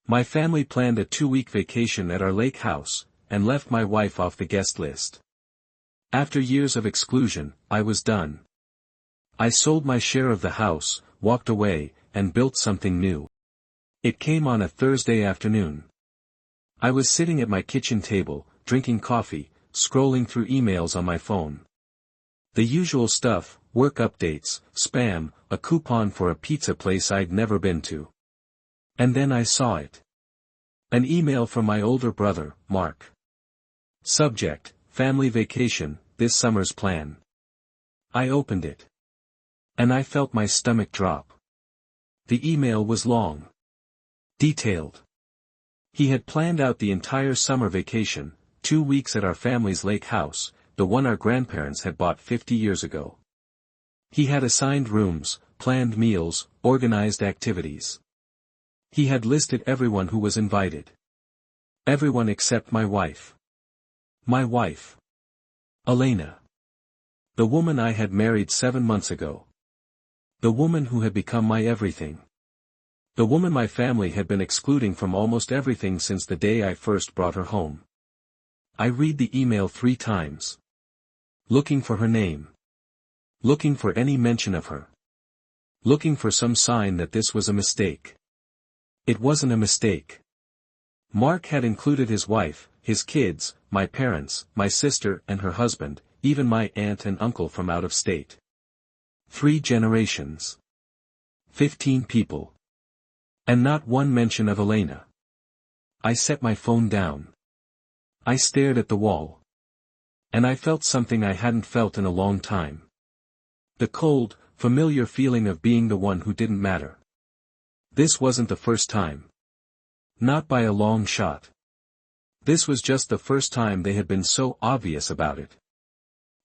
My family planned a 2-week vacation at our lake house, and left my wife off the guest list. After years of exclusion, I was done. I sold my share of the house, walked away, and built something new. It came on a Thursday afternoon. I was sitting at my kitchen table, drinking coffee, scrolling through emails on my phone. The usual stuff, work updates, spam, a coupon for a pizza place I'd never been to. And then I saw it. An email from my older brother, Mark. Subject, family vacation, this summer's plan. I opened it. And I felt my stomach drop. The email was long. Detailed. He had planned out the entire summer vacation, 2 weeks at our family's lake house, the one our grandparents had bought 50 years ago. He had assigned rooms, planned meals, organized activities. He had listed everyone who was invited. Everyone except my wife. My wife. Elena. The woman I had married 7 months ago. The woman who had become my everything. The woman my family had been excluding from almost everything since the day I first brought her home. I read the email 3 times. Looking for her name. Looking for any mention of her. Looking for some sign that this was a mistake. It wasn't a mistake. Mark had included his wife, his kids, my parents, my sister and her husband, even my aunt and uncle from out of state. 3 generations. 15 people. And not one mention of Elena. I set my phone down. I stared at the wall. And I felt something I hadn't felt in a long time. The cold, familiar feeling of being the one who didn't matter. This wasn't the first time. Not by a long shot. This was just the first time they had been so obvious about it.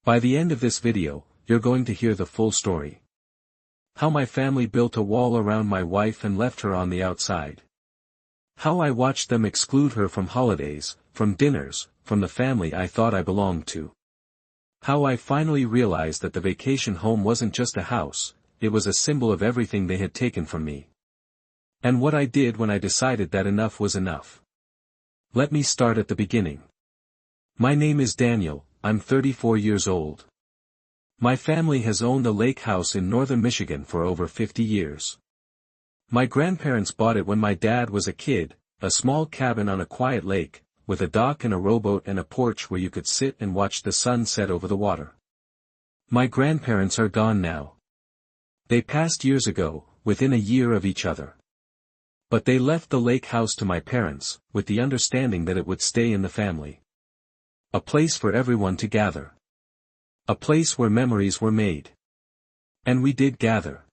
By the end of this video, you're going to hear the full story. How my family built a wall around my wife and left her on the outside. How I watched them exclude her from holidays, from dinners, from the family I thought I belonged to. How I finally realized that the vacation home wasn't just a house, it was a symbol of everything they had taken from me. And what I did when I decided that enough was enough. Let me start at the beginning. My name is Daniel, I'm 34 years old. My family has owned a lake house in northern Michigan for over 50 years. My grandparents bought it when my dad was a kid, a small cabin on a quiet lake, with a dock and a rowboat and a porch where you could sit and watch the sun set over the water. My grandparents are gone now. They passed years ago, within a year of each other. But they left the lake house to my parents, with the understanding that it would stay in the family. A place for everyone to gather. A place where memories were made. And we did gather.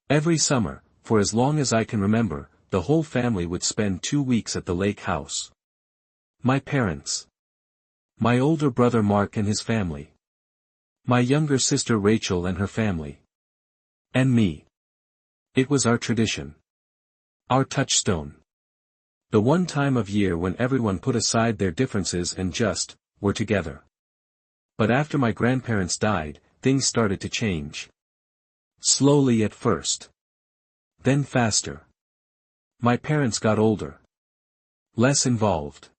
Every summer, for as long as I can remember, the whole family would spend 2 weeks at the lake house. My parents. My older brother Mark and his family. My younger sister Rachel and her family. And me. It was our tradition. Our touchstone. The one time of year when everyone put aside their differences and just, were together. But after my grandparents died, things started to change. Slowly at first. Then faster. My parents got older. Less involved.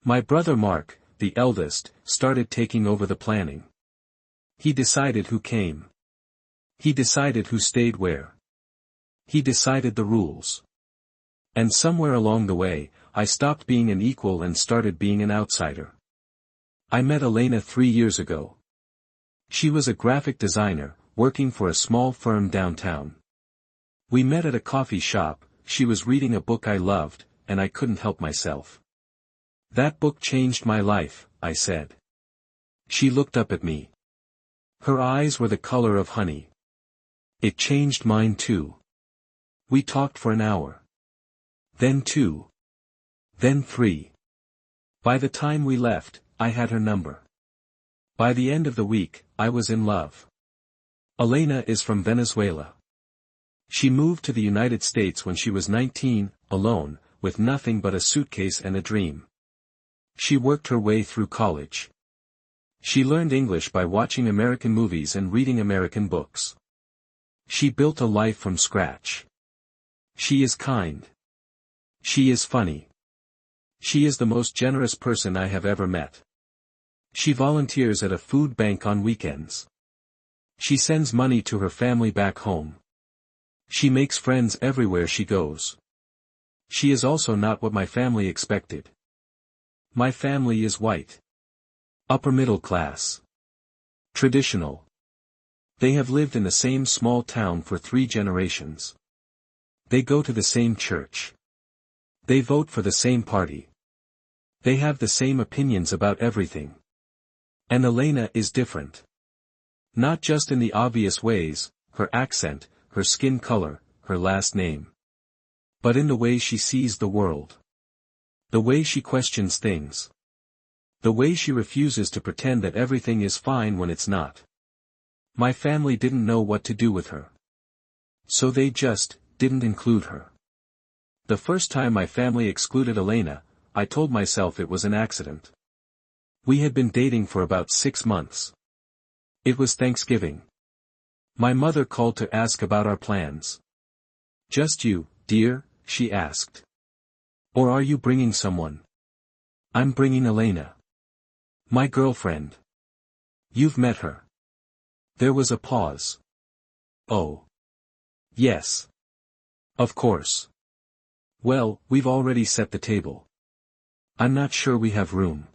My brother Mark, the eldest, started taking over the planning. He decided who came. He decided who stayed where. He decided the rules. And somewhere along the way, I stopped being an equal and started being an outsider. I met Elena 3 years ago. She was a graphic designer, working for a small firm downtown. We met at a coffee shop, she was reading a book I loved, and I couldn't help myself. That book changed my life, I said. She looked up at me. Her eyes were the color of honey. It changed mine too. We talked for an hour. Then 2. Then 3. By the time we left, I had her number. By the end of the week, I was in love. Elena is from Venezuela. She moved to the United States when she was 19, alone, with nothing but a suitcase and a dream. She worked her way through college. She learned English by watching American movies and reading American books. She built a life from scratch. She is kind. She is funny. She is the most generous person I have ever met. She volunteers at a food bank on weekends. She sends money to her family back home. She makes friends everywhere she goes. She is also not what my family expected. My family is white. Upper middle class. Traditional. They have lived in the same small town for 3 generations. They go to the same church. They vote for the same party. They have the same opinions about everything. And Elena is different. Not just in the obvious ways, her accent, her skin color, her last name. But in the way she sees the world. The way she questions things. The way she refuses to pretend that everything is fine when it's not. My family didn't know what to do with her. So they just didn't include her. The first time my family excluded Elena, I told myself it was an accident. We had been dating for about 6 months. It was Thanksgiving. My mother called to ask about our plans. Just you, dear, she asked. Or are you bringing someone? I'm bringing Elena. My girlfriend. You've met her. There was a pause. Oh. Yes. Of course. Well, we've already set the table. I'm not sure we have room.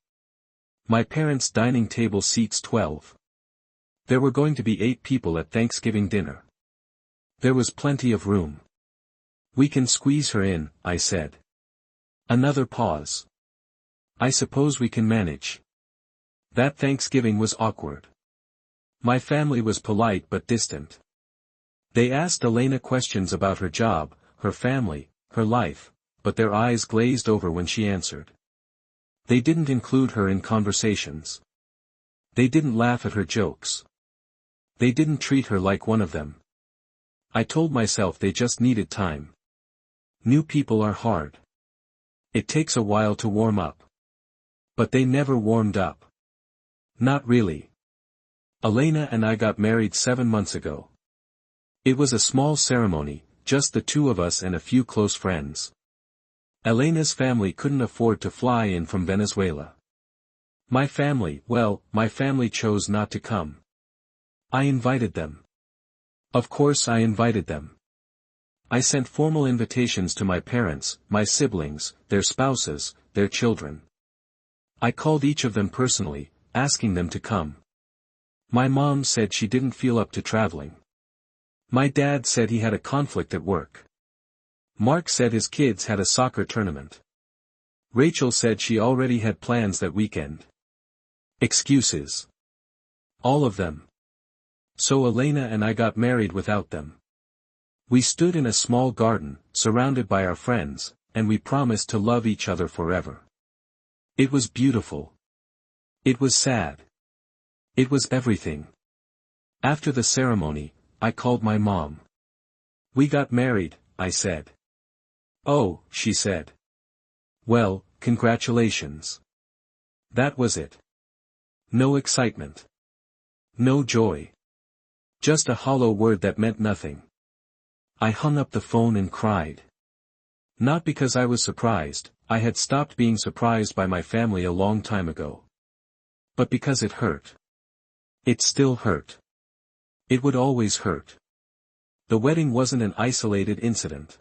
My parents' dining table seats 12. There were going to be 8 people at Thanksgiving dinner. There was plenty of room. We can squeeze her in, I said. Another pause. I suppose we can manage. That Thanksgiving was awkward. My family was polite but distant. They asked Elena questions about her job, her family, her life, but their eyes glazed over when she answered. They didn't include her in conversations. They didn't laugh at her jokes. They didn't treat her like one of them. I told myself they just needed time. New people are hard. It takes a while to warm up. But they never warmed up. Not really. Elena and I got married 7 months ago. It was a small ceremony, just the 2 of us and a few close friends. Elena's family couldn't afford to fly in from Venezuela. My family chose not to come. I invited them. Of course I invited them. I sent formal invitations to my parents, my siblings, their spouses, their children. I called each of them personally, asking them to come. My mom said she didn't feel up to traveling. My dad said he had a conflict at work. Mark said his kids had a soccer tournament. Rachel said she already had plans that weekend. Excuses. All of them. So Elena and I got married without them. We stood in a small garden, surrounded by our friends, and we promised to love each other forever. It was beautiful. It was sad. It was everything. After the ceremony, I called my mom. We got married, I said. Oh, she said. Well, congratulations. That was it. No excitement. No joy. Just a hollow word that meant nothing. I hung up the phone and cried. Not because I was surprised, I had stopped being surprised by my family a long time ago. But because it hurt. It still hurt. It would always hurt. The wedding wasn't an isolated incident.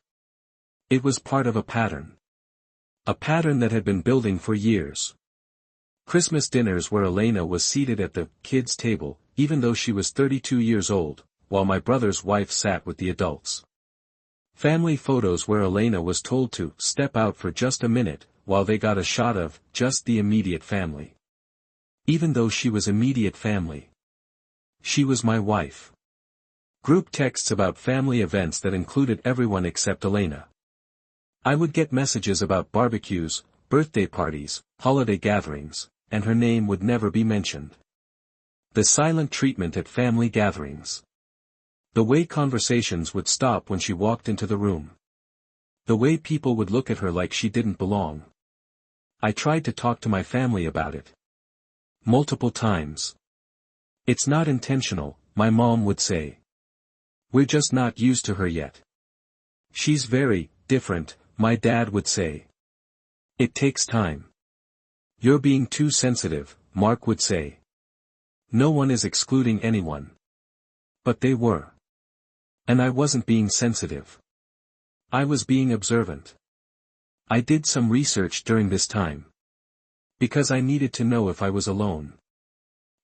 It was part of a pattern. A pattern that had been building for years. Christmas dinners where Elena was seated at the kids' table, even though she was 32 years old, while my brother's wife sat with the adults. Family photos where Elena was told to step out for just a minute, while they got a shot of just the immediate family. Even though she was immediate family. She was my wife. Group texts about family events that included everyone except Elena. I would get messages about barbecues, birthday parties, holiday gatherings, and her name would never be mentioned. The silent treatment at family gatherings. The way conversations would stop when she walked into the room. The way people would look at her like she didn't belong. I tried to talk to my family about it. Multiple times. It's not intentional, my mom would say. We're just not used to her yet. She's very different my dad would say. It takes time. You're being too sensitive, Mark would say. No one is excluding anyone. But they were. And I wasn't being sensitive. I was being observant. I did some research during this time. Because I needed to know if I was alone.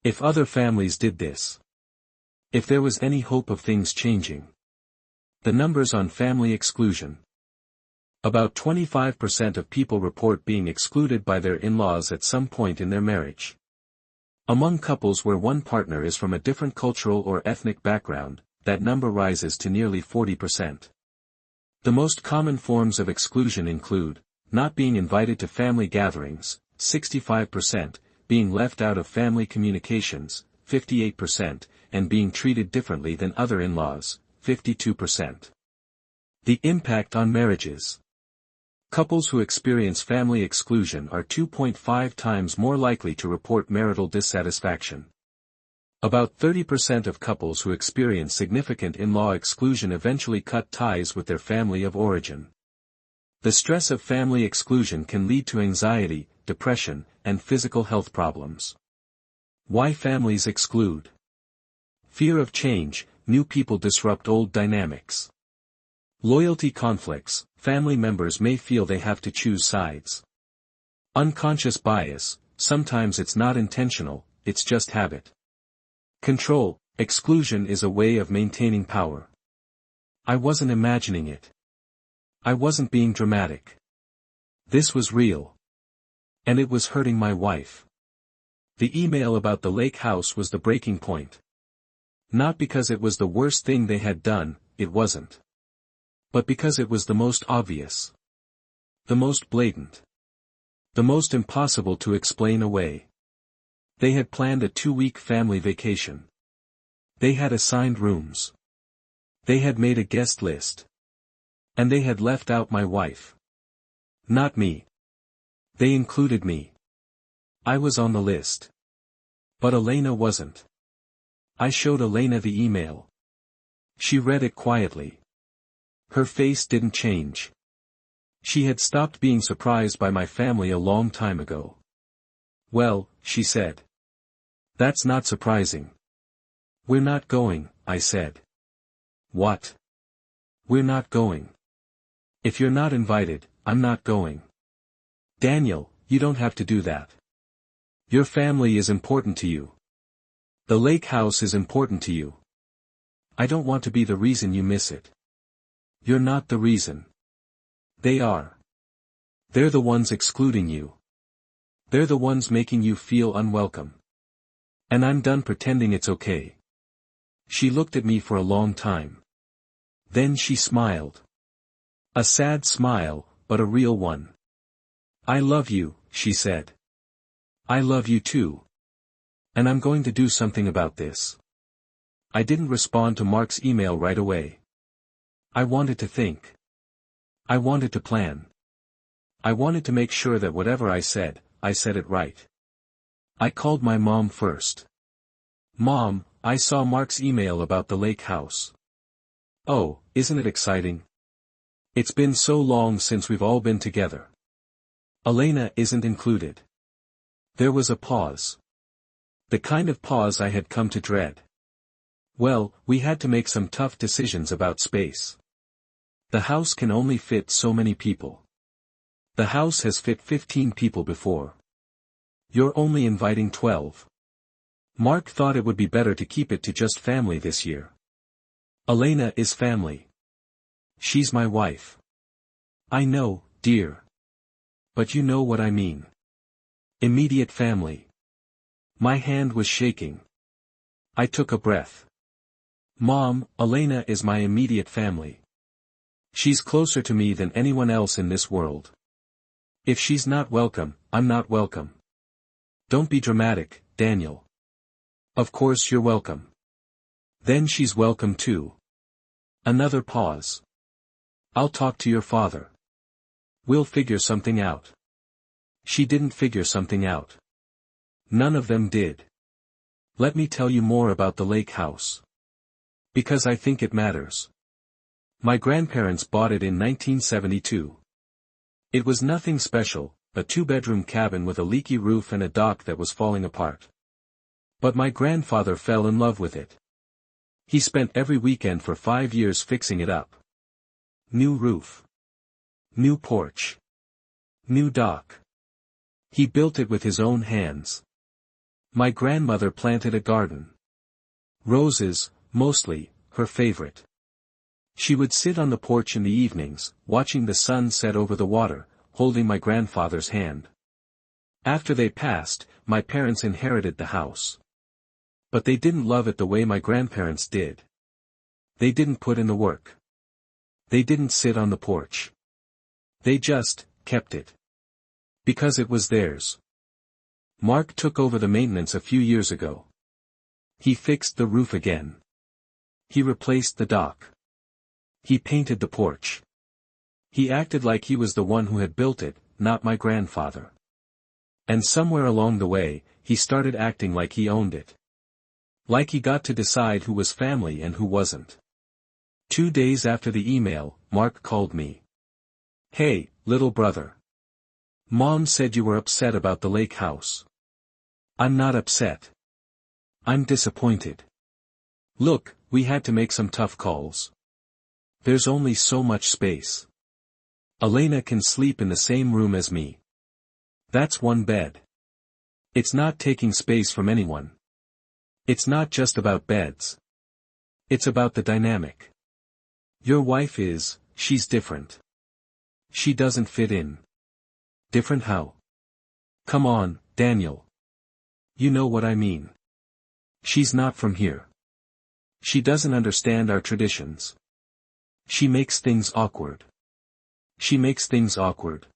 If other families did this. If there was any hope of things changing. The numbers on family exclusion. About 25% of people report being excluded by their in-laws at some point in their marriage. Among couples where one partner is from a different cultural or ethnic background, that number rises to nearly 40%. The most common forms of exclusion include, not being invited to family gatherings, 65%, being left out of family communications, 58%, and being treated differently than other in-laws, 52%. The impact on marriages. Couples who experience family exclusion are 2.5 times more likely to report marital dissatisfaction. About 30% of couples who experience significant in-law exclusion eventually cut ties with their family of origin. The stress of family exclusion can lead to anxiety, depression, and physical health problems. Why families exclude? Fear of change, new people disrupt old dynamics. Loyalty conflicts, family members may feel they have to choose sides. Unconscious bias, sometimes it's not intentional, it's just habit. Control, exclusion is a way of maintaining power. I wasn't imagining it. I wasn't being dramatic. This was real. And it was hurting my wife. The email about the lake house was the breaking point. Not because it was the worst thing they had done, it wasn't. But because it was the most obvious. The most blatant. The most impossible to explain away. They had planned a 2-week family vacation. They had assigned rooms. They had made a guest list. And they had left out my wife. Not me. They included me. I was on the list. But Elena wasn't. I showed Elena the email. She read it quietly. Her face didn't change. She had stopped being surprised by my family a long time ago. Well, she said. That's not surprising. We're not going, I said. What? We're not going. If you're not invited, I'm not going. Daniel, you don't have to do that. Your family is important to you. The lake house is important to you. I don't want to be the reason you miss it. You're not the reason. They are. They're the ones excluding you. They're the ones making you feel unwelcome. And I'm done pretending it's okay. She looked at me for a long time. Then she smiled. A sad smile, but a real one. I love you, she said. I love you too. And I'm going to do something about this. I didn't respond to Mark's email right away. I wanted to think. I wanted to plan. I wanted to make sure that whatever I said it right. I called my mom first. Mom, I saw Mark's email about the lake house. Oh, isn't it exciting? It's been so long since we've all been together. Elena isn't included. There was a pause. The kind of pause I had come to dread. Well, we had to make some tough decisions about space. The house can only fit so many people. The house has fit 15 people before. You're only inviting 12. Mark thought it would be better to keep it to just family this year. Elena is family. She's my wife. I know, dear. But you know what I mean. Immediate family. My hand was shaking. I took a breath. Mom, Elena is my immediate family. She's closer to me than anyone else in this world. If she's not welcome, I'm not welcome. Don't be dramatic, Daniel. Of course you're welcome. Then she's welcome too. Another pause. I'll talk to your father. We'll figure something out. She didn't figure something out. None of them did. Let me tell you more about the lake house. Because I think it matters. My grandparents bought it in 1972. It was nothing special, a two-bedroom cabin with a leaky roof and a dock that was falling apart. But my grandfather fell in love with it. He spent every weekend for 5 years fixing it up. New roof. New porch. New dock. He built it with his own hands. My grandmother planted a garden. Roses, mostly, her favorite. She would sit on the porch in the evenings, watching the sun set over the water, holding my grandfather's hand. After they passed, my parents inherited the house. But they didn't love it the way my grandparents did. They didn't put in the work. They didn't sit on the porch. They just kept it. Because it was theirs. Mark took over the maintenance a few years ago. He fixed the roof again. He replaced the dock. He painted the porch. He acted like he was the one who had built it, not my grandfather. And somewhere along the way, he started acting like he owned it. Like he got to decide who was family and who wasn't. 2 days after the email, Mark called me. "Hey, little brother. Mom said you were upset about the lake house." "I'm not upset. I'm disappointed. Look, we had to make some tough calls. There's only so much space. Elena can sleep in the same room as me. That's one bed. It's not taking space from anyone. It's not just about beds. It's about the dynamic. Your wife she's different. She doesn't fit in." "Different how?" "Come on, Daniel. You know what I mean. She's not from here. She doesn't understand our traditions. She makes things awkward. She makes things awkward.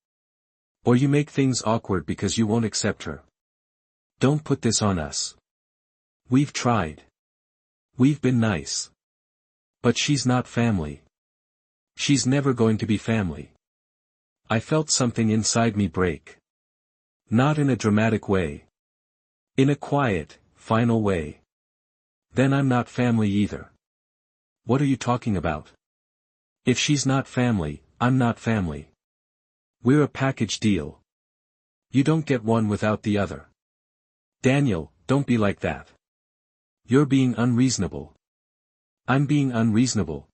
Or you make things awkward because you won't accept her. Don't put this on us. We've tried. We've been nice. But she's not family. She's never going to be family." I felt something inside me break. Not in a dramatic way. In a quiet, final way. "Then I'm not family either." "What are you talking about?" "If she's not family, I'm not family. We're a package deal. You don't get one without the other." "Daniel, don't be like that. You're being unreasonable." "I'm being unreasonable.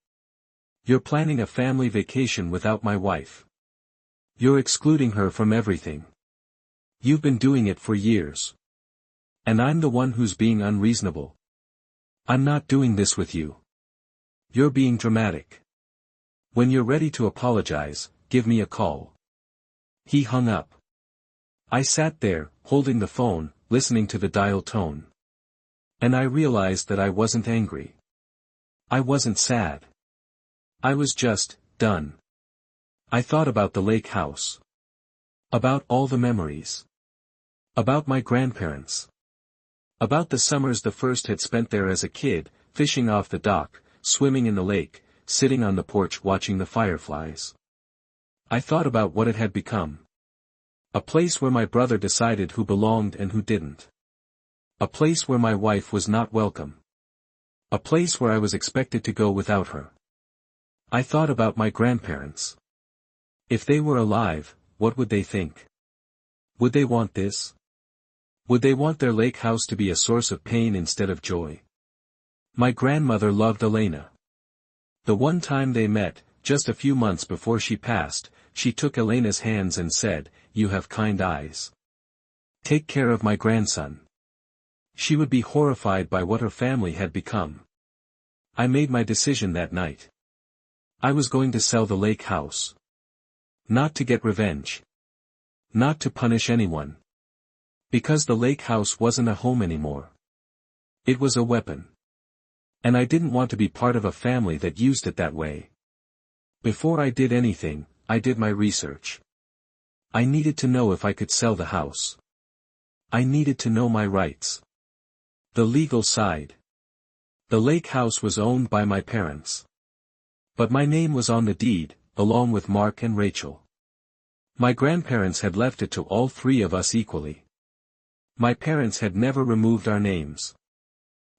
You're planning a family vacation without my wife. You're excluding her from everything. You've been doing it for years. And I'm the one who's being unreasonable. I'm not doing this with you. You're being dramatic. When you're ready to apologize, give me a call." He hung up. I sat there, holding the phone, listening to the dial tone. And I realized that I wasn't angry. I wasn't sad. I was just done. I thought about the lake house. About all the memories. About my grandparents. About the summers the first had spent there as a kid, fishing off the dock, swimming in the lake, sitting on the porch watching the fireflies. I thought about what it had become. A place where my brother decided who belonged and who didn't. A place where my wife was not welcome. A place where I was expected to go without her. I thought about my grandparents. If they were alive, what would they think? Would they want this? Would they want their lake house to be a source of pain instead of joy? My grandmother loved Elena. The one time they met, just a few months before she passed, she took Elena's hands and said, "You have kind eyes. Take care of my grandson." She would be horrified by what her family had become. I made my decision that night. I was going to sell the lake house. Not to get revenge. Not to punish anyone. Because the lake house wasn't a home anymore. It was a weapon. And I didn't want to be part of a family that used it that way. Before I did anything, I did my research. I needed to know if I could sell the house. I needed to know my rights. The legal side. The lake house was owned by my parents. But my name was on the deed, along with Mark and Rachel. My grandparents had left it to all three of us equally. My parents had never removed our names.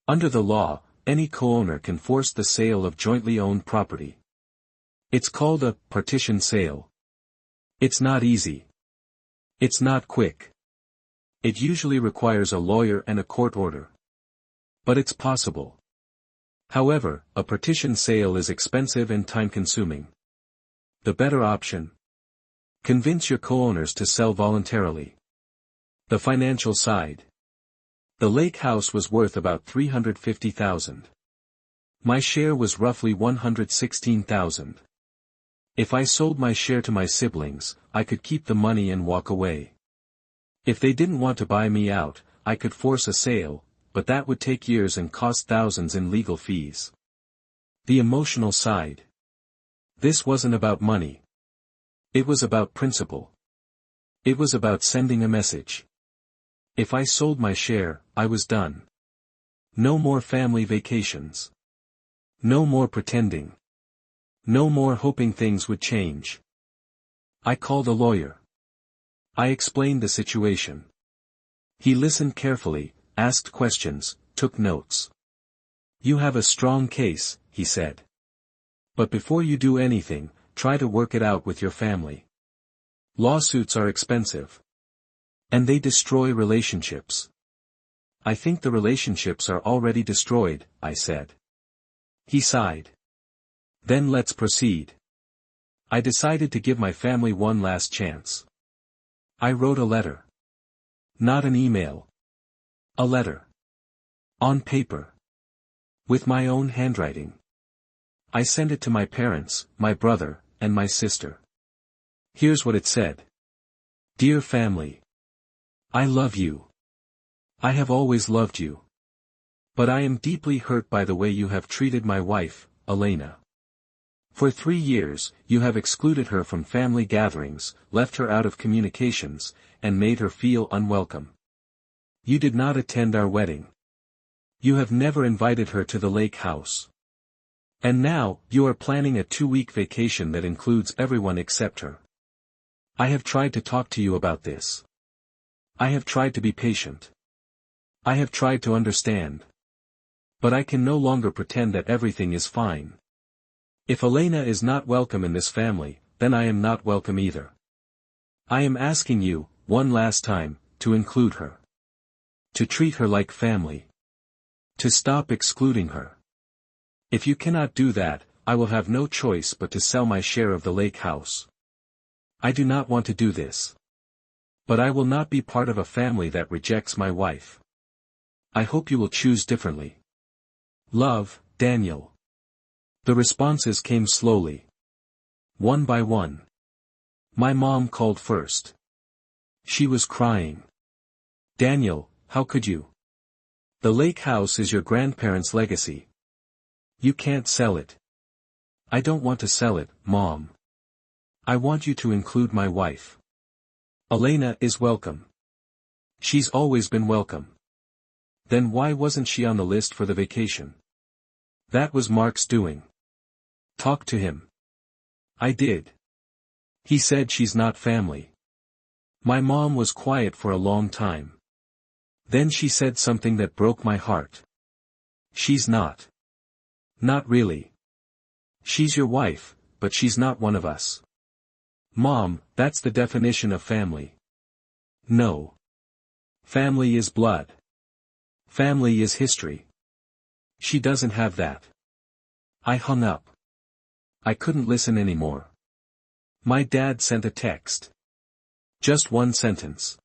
Under the law, any co-owner can force the sale of jointly owned property. It's called a partition sale. It's not easy. It's not quick. It usually requires a lawyer and a court order. But it's possible. However, a partition sale is expensive and time-consuming. The better option? Convince your co-owners to sell voluntarily. The financial side. The lake house was worth about $350,000. My share was roughly $116,000. If I sold my share to my siblings, I could keep the money and walk away. If they didn't want to buy me out, I could force a sale, but that would take years and cost thousands in legal fees. The emotional side. This wasn't about money. It was about principle. It was about sending a message. If I sold my share, I was done. No more family vacations. No more pretending. No more hoping things would change. I called a lawyer. I explained the situation. He listened carefully, asked questions, took notes. You have a strong case, he said. But before you do anything, try to work it out with your family. Lawsuits are expensive. And they destroy relationships. I think the relationships are already destroyed, I said. He sighed. Then let's proceed. I decided to give my family one last chance. I wrote a letter. Not an email. A letter. On paper. With my own handwriting. I sent it to my parents, my brother, and my sister. Here's what it said. Dear family. I love you. I have always loved you. But I am deeply hurt by the way you have treated my wife, Elena. For 3 years, you have excluded her from family gatherings, left her out of communications, and made her feel unwelcome. You did not attend our wedding. You have never invited her to the lake house. And now, you are planning a 2-week vacation that includes everyone except her. I have tried to talk to you about this. I have tried to be patient. I have tried to understand. But I can no longer pretend that everything is fine. If Elena is not welcome in this family, then I am not welcome either. I am asking you, one last time, to include her. To treat her like family. To stop excluding her. If you cannot do that, I will have no choice but to sell my share of the lake house. I do not want to do this. But I will not be part of a family that rejects my wife. I hope you will choose differently. Love, Daniel. The responses came slowly. One by one. My mom called first. She was crying. Daniel, how could you? The lake house is your grandparents' legacy. You can't sell it. I don't want to sell it, Mom. I want you to include my wife. Elena is welcome. She's always been welcome. Then why wasn't she on the list for the vacation? That was Mark's doing. Talk to him. I did. He said she's not family. My mom was quiet for a long time. Then she said something that broke my heart. She's not. Not really. She's your wife, but she's not one of us. Mom, that's the definition of family. No. Family is blood. Family is history. She doesn't have that. I hung up. I couldn't listen anymore. My dad sent a text. Just one sentence.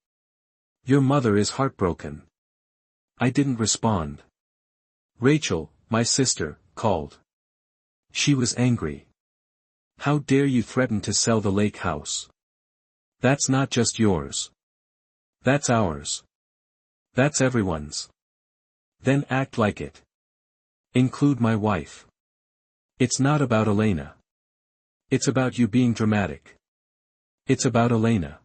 Your mother is heartbroken. I didn't respond. Rachel, my sister, called. She was angry. How dare you threaten to sell the lake house? That's not just yours. That's ours. That's everyone's. Then act like it. Include my wife. It's not about Elena. It's about you being dramatic. It's about Elena.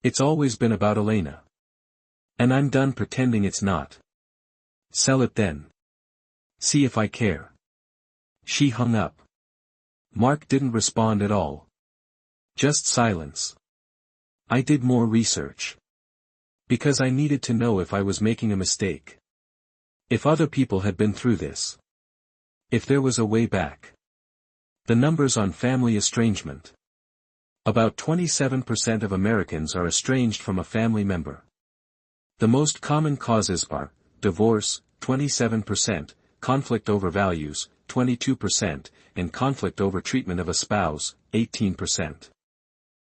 It's always been about Elena. And I'm done pretending it's not. Sell it then. See if I care. She hung up. Mark didn't respond at all. Just silence. I did more research. Because I needed to know if I was making a mistake. If other people had been through this. If there was a way back. The numbers on family estrangement. About 27% of Americans are estranged from a family member. The most common causes are divorce, 27%, conflict over values, 22%, and conflict over treatment of a spouse, 18%.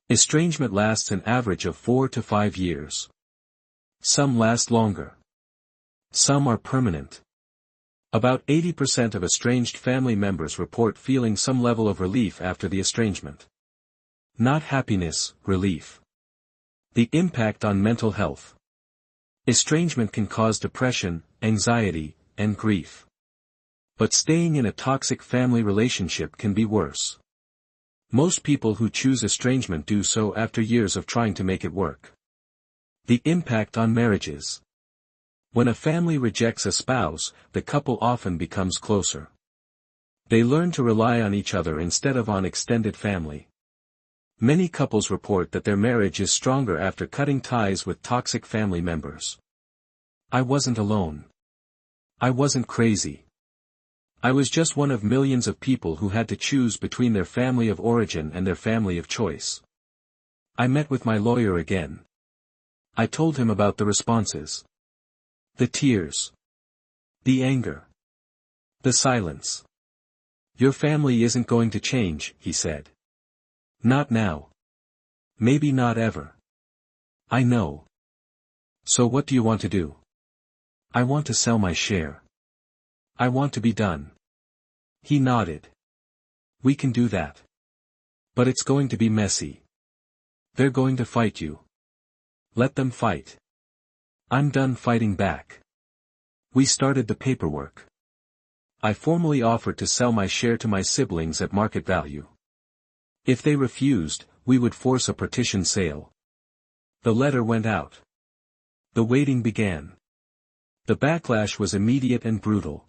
Estrangement lasts an average of 4 to 5 years. Some last longer. Some are permanent. About 80% of estranged family members report feeling some level of relief after the estrangement. Not happiness, relief. The impact on mental health. Estrangement can cause depression, anxiety, and grief. But staying in a toxic family relationship can be worse. Most people who choose estrangement do so after years of trying to make it work. The impact on marriages. When a family rejects a spouse, the couple often becomes closer. They learn to rely on each other instead of on extended family. Many couples report that their marriage is stronger after cutting ties with toxic family members. I wasn't alone. I wasn't crazy. I was just one of millions of people who had to choose between their family of origin and their family of choice. I met with my lawyer again. I told him about the responses. The tears. The anger. The silence. Your family isn't going to change, he said. Not now. Maybe not ever. I know. So what do you want to do? I want to sell my share. I want to be done. He nodded. We can do that. But it's going to be messy. They're going to fight you. Let them fight. I'm done fighting back. We started the paperwork. I formally offered to sell my share to my siblings at market value. If they refused, we would force a partition sale. The letter went out. The waiting began. The backlash was immediate and brutal.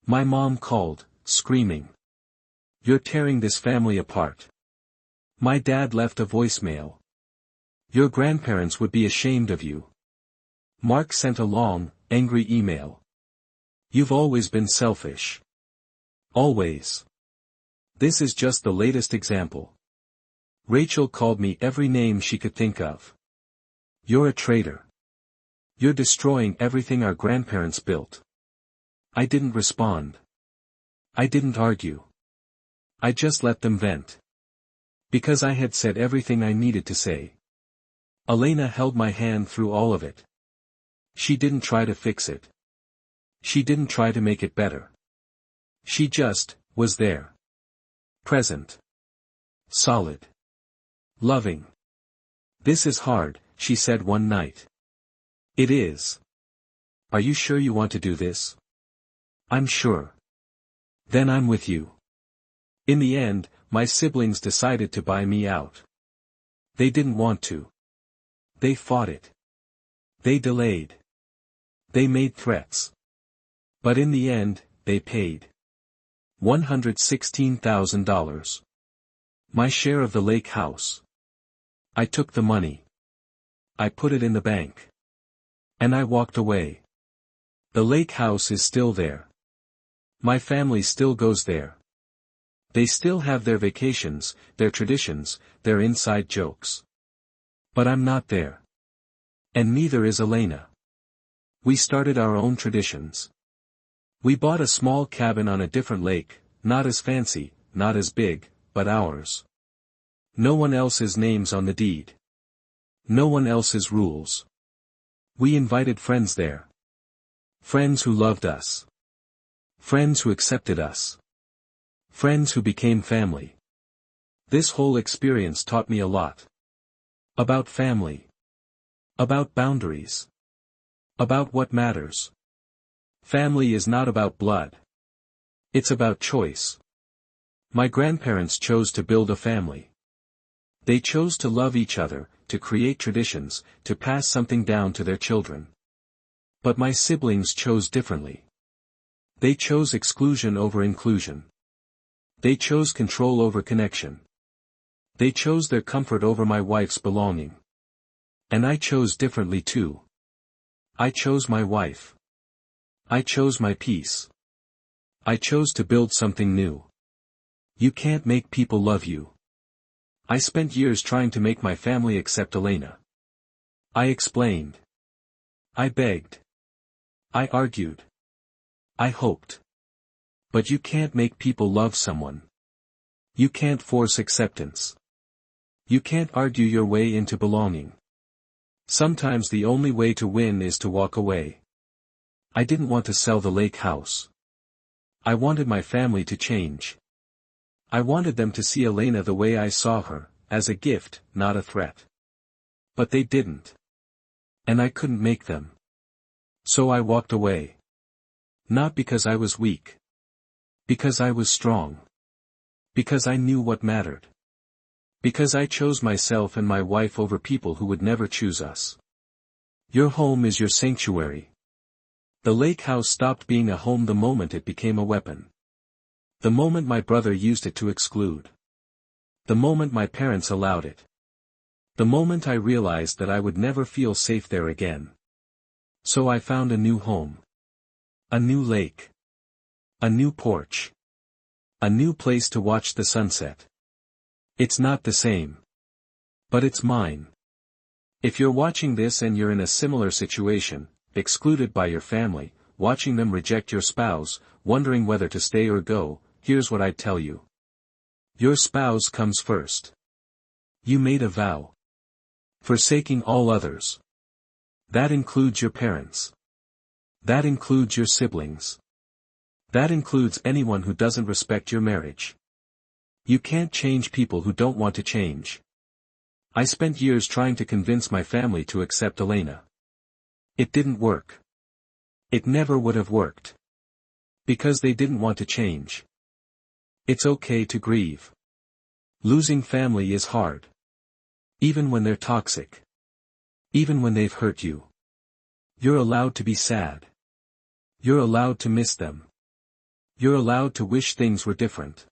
My mom called, screaming. You're tearing this family apart. My dad left a voicemail. Your grandparents would be ashamed of you. Mark sent a long, angry email. You've always been selfish. Always. This is just the latest example. Rachel called me every name she could think of. You're a traitor. You're destroying everything our grandparents built. I didn't respond. I didn't argue. I just let them vent. Because I had said everything I needed to say. Elena held my hand through all of it. She didn't try to fix it. She didn't try to make it better. She just was there. Present. Solid. Loving. This is hard, she said one night. It is. Are you sure you want to do this? I'm sure. Then I'm with you. In the end, my siblings decided to buy me out. They didn't want to. They fought it. They delayed. They made threats. But in the end, they paid. $116,000. My share of the lake house. I took the money. I put it in the bank. And I walked away. The lake house is still there. My family still goes there. They still have their vacations, their traditions, their inside jokes. But I'm not there. And neither is Elena. We started our own traditions. We bought a small cabin on a different lake, not as fancy, not as big, but ours. No one else's name's on the deed. No one else's rules. We invited friends there. Friends who loved us. Friends who accepted us. Friends who became family. This whole experience taught me a lot. About family. About boundaries. About what matters. Family is not about blood. It's about choice. My grandparents chose to build a family. They chose to love each other, to create traditions, to pass something down to their children. But my siblings chose differently. They chose exclusion over inclusion. They chose control over connection. They chose their comfort over my wife's belonging. And I chose differently too. I chose my wife. I chose my peace. I chose to build something new. You can't make people love you. I spent years trying to make my family accept Elena. I explained. I begged. I argued. I hoped. But you can't make people love someone. You can't force acceptance. You can't argue your way into belonging. Sometimes the only way to win is to walk away. I didn't want to sell the lake house. I wanted my family to change. I wanted them to see Elena the way I saw her, as a gift, not a threat. But they didn't. And I couldn't make them. So I walked away. Not because I was weak. Because I was strong. Because I knew what mattered. Because I chose myself and my wife over people who would never choose us. Your home is your sanctuary. The lake house stopped being a home the moment it became a weapon. The moment my brother used it to exclude. The moment my parents allowed it. The moment I realized that I would never feel safe there again. So I found a new home. A new lake. A new porch. A new place to watch the sunset. It's not the same. But it's mine. If you're watching this and you're in a similar situation, excluded by your family, watching them reject your spouse, wondering whether to stay or go, here's what I'd tell you. Your spouse comes first. You made a vow. Forsaking all others. That includes your parents. That includes your siblings. That includes anyone who doesn't respect your marriage. You can't change people who don't want to change. I spent years trying to convince my family to accept Elena. It didn't work. It never would have worked. Because they didn't want to change. It's okay to grieve. Losing family is hard. Even when they're toxic. Even when they've hurt you. You're allowed to be sad. You're allowed to miss them. You're allowed to wish things were different.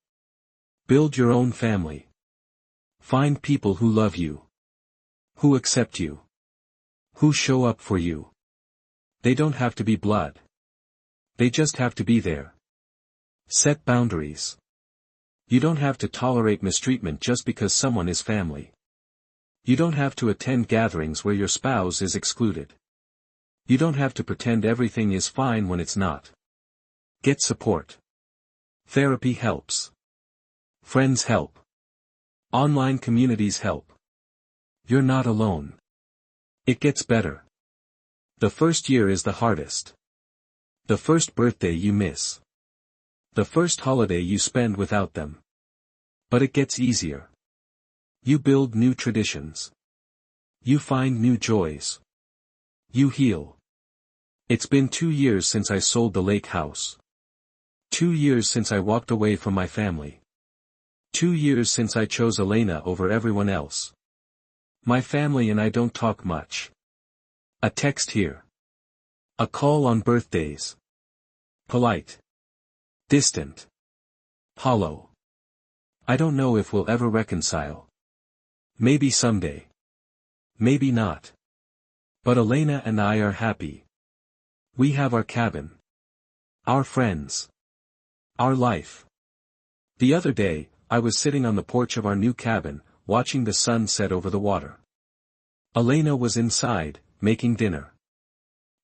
Build your own family. Find people who love you. Who accept you. Who show up for you. They don't have to be blood. They just have to be there. Set boundaries. You don't have to tolerate mistreatment just because someone is family. You don't have to attend gatherings where your spouse is excluded. You don't have to pretend everything is fine when it's not. Get support. Therapy helps. Friends help. Online communities help. You're not alone. It gets better. The first year is the hardest. The first birthday you miss. The first holiday you spend without them. But it gets easier. You build new traditions. You find new joys. You heal. It's been 2 years since I sold the lake house. 2 years since I walked away from my family. 2 years since I chose Elena over everyone else. My family and I don't talk much. A text here. A call on birthdays. Polite. Distant. Hollow. I don't know if we'll ever reconcile. Maybe someday. Maybe not. But Elena and I are happy. We have our cabin. Our friends. Our life. The other day, I was sitting on the porch of our new cabin, watching the sun set over the water. Elena was inside, making dinner.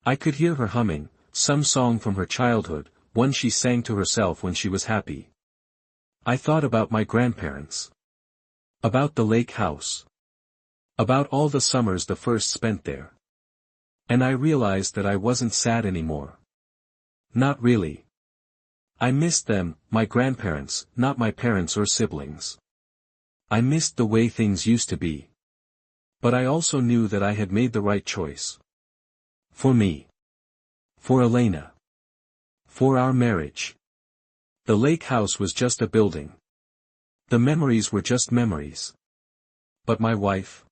I could hear her humming, some song from her childhood, one she sang to herself when she was happy. I thought about my grandparents. About the lake house. About all the summers the first spent there. And I realized that I wasn't sad anymore. Not really. I missed them, my grandparents, not my parents or siblings. I missed the way things used to be. But I also knew that I had made the right choice. For me. For Elena. For our marriage. The lake house was just a building. The memories were just memories. But my wife?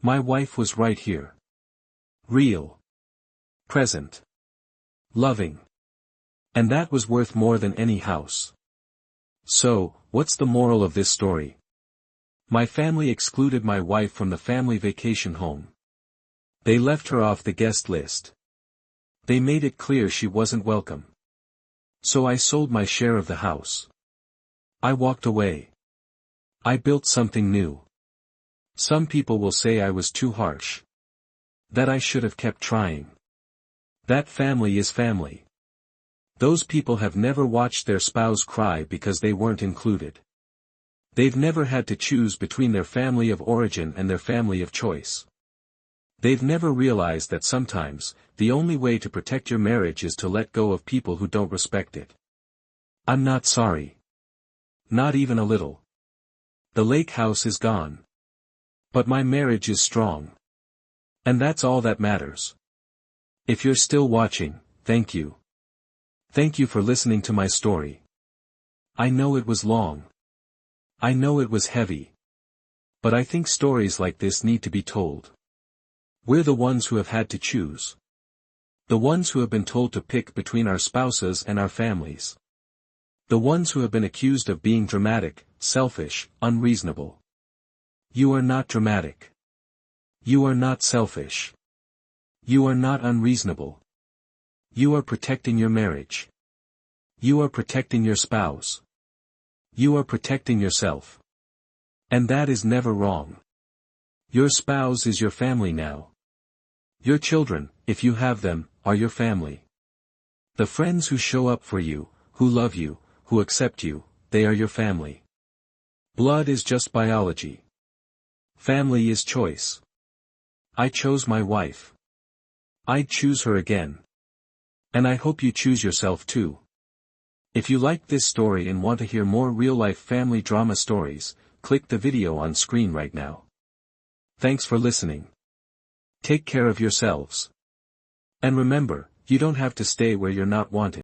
My wife was right here. Real. Present. Loving. And that was worth more than any house. So, what's the moral of this story? My family excluded my wife from the family vacation home. They left her off the guest list. They made it clear she wasn't welcome. So I sold my share of the house. I walked away. I built something new. Some people will say I was too harsh. That I should have kept trying. That family is family. Those people have never watched their spouse cry because they weren't included. They've never had to choose between their family of origin and their family of choice. They've never realized that sometimes, the only way to protect your marriage is to let go of people who don't respect it. I'm not sorry. Not even a little. The lake house is gone. But my marriage is strong. And that's all that matters. If you're still watching, thank you. Thank you for listening to my story. I know it was long. I know it was heavy. But I think stories like this need to be told. We're the ones who have had to choose. The ones who have been told to pick between our spouses and our families. The ones who have been accused of being dramatic, selfish, unreasonable. You are not dramatic. You are not selfish. You are not unreasonable. You are protecting your marriage. You are protecting your spouse. You are protecting yourself. And that is never wrong. Your spouse is your family now. Your children, if you have them, are your family. The friends who show up for you, who love you, who accept you, they are your family. Blood is just biology. Family is choice. I chose my wife. I'd choose her again. And I hope you choose yourself too. If you liked this story and want to hear more real-life family drama stories, click the video on screen right now. Thanks for listening. Take care of yourselves. And remember, you don't have to stay where you're not wanted.